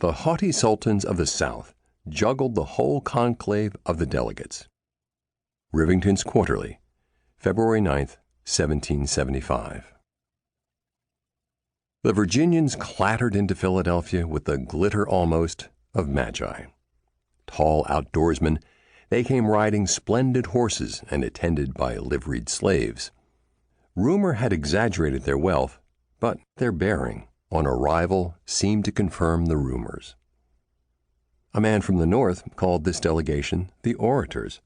The haughty sultans of the South juggled the whole conclave of the delegates. Rivington's Quarterly, February 9, 1775. The Virginians clattered into Philadelphia with the glitter almost of magi. Tall outdoorsmen, they came riding splendid horses and attended by liveried slaves. Rumor had exaggerated their wealth, but their bearing, on arrival, seemed to confirm the rumors. A man from the North called this delegation the Orators,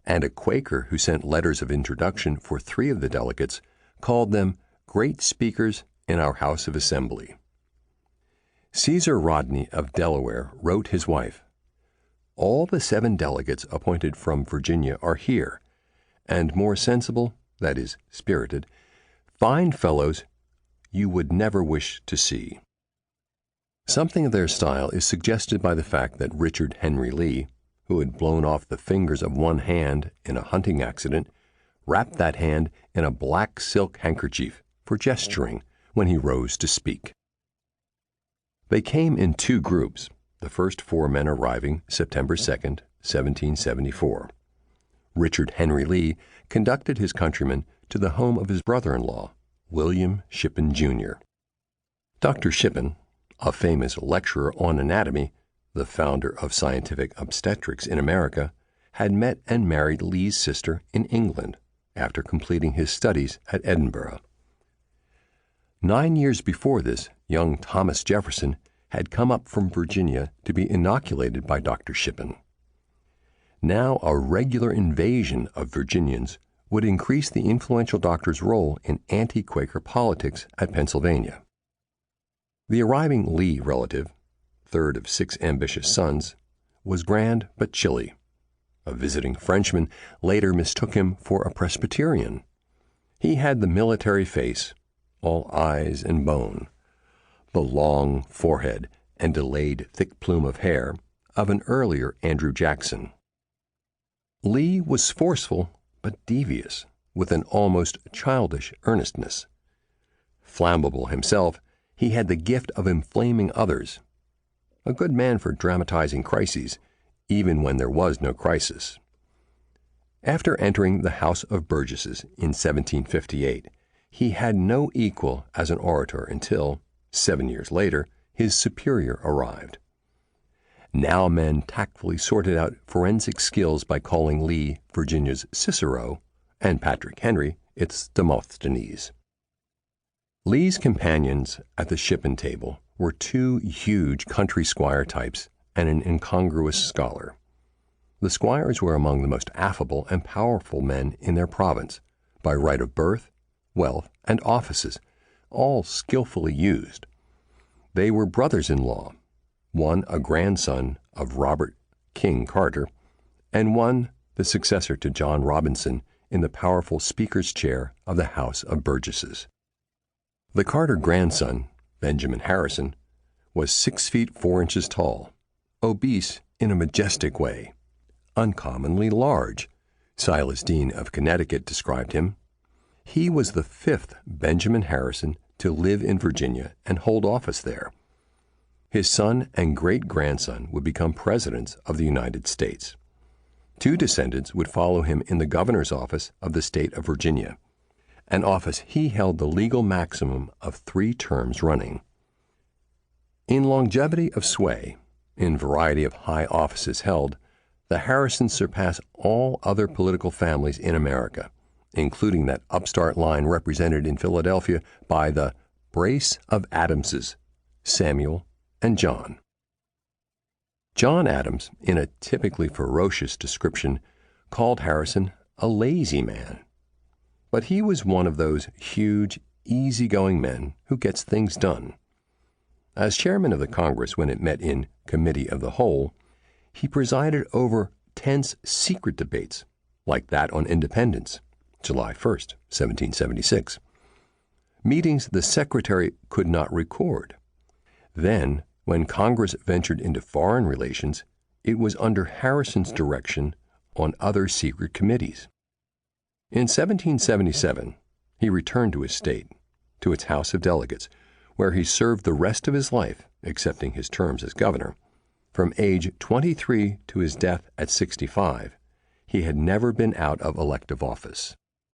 and a Quaker who sent letters of introduction for 3 of the delegates called them great speakers in our House of Assembly. Caesar Rodney of Delaware wrote his wife, "All the 7 delegates appointed from Virginia are here, and more sensible, that is, spirited, fine fellows you would never wish to see." Something of their style is suggested by the fact that Richard Henry Lee, who had blown off the fingers of one hand in a hunting accident, wrapped that hand in a black silk handkerchief for gesturing when he rose to speak. They came in 2 groups, the first 4 men arriving September 2, 1774. Richard Henry Lee conducted his countrymen to the home of his brother-in-law, William Shippen, Jr. Dr. Shippen, a famous lecturer on anatomy, the founder of scientific obstetrics in America, had met and married Lee's sister in England after completing his studies at Edinburgh. 9 years before this, young Thomas Jefferson had come up from Virginia to be inoculated by Dr. Shippen. Now a regular invasion of Virginians would increase the influential doctor's role in anti-Quaker politics at Pennsylvania. The arriving Lee relative, 3rd of 6 ambitious sons, was grand but chilly. A visiting Frenchman later mistook him for a Presbyterian. He had the military face, all eyes and bone, the long forehead and delayed thick plume of hair of an earlier Andrew Jackson. Lee was forceful but devious, with an almost childish earnestness. Flammable himself, he had the gift of inflaming others. A good man for dramatizing crises, even when there was no crisis. After entering the House of Burgesses in 1758, he had no equal as an orator until, 7 years later, his superior arrived. Now men tactfully sorted out forensic skills by calling Lee Virginia's Cicero and Patrick Henry its Demosthenes. Lee's companions at the Shippen table were 2 huge country squire types and an incongruous scholar. The squires were among the most affable and powerful men in their province, by right of birth, wealth, and offices, all skillfully used. They were brothers-in-law, one a grandson of Robert King Carter, and one the successor to John Robinson in the powerful Speaker's chair of the House of Burgesses. The Carter grandson, Benjamin Harrison, was 6 feet 4 inches tall, obese in a majestic way, uncommonly large. Silas Deane of Connecticut described him. He was the 5th Benjamin Harrison to live in Virginia and hold office there. His son and great-grandson would become presidents of the United States. 2 descendants would follow him in the governor's office of the state of Virginia, an office he held the legal maximum of 3 terms running. In longevity of sway, in variety of high offices held, the Harrisons surpass all other political families in America, including that upstart line represented in Philadelphia by the brace of Adamses, Samuel and John. John Adams, in a typically ferocious description, called Harrison a lazy man. But he was one of those huge, easy-going men who gets things done. As chairman of the Congress when it met in Committee of the Whole, he presided over tense secret debates, like that on independence, July 1st, 1776. Meetings the secretary could not record. Then, when Congress ventured into foreign relations, it was under Harrison's direction on other secret committees. In 1777, he returned to his state, to its House of Delegates, where he served the rest of his life, excepting his terms as governor. From age 23 to his death at 65, he had never been out of elective office.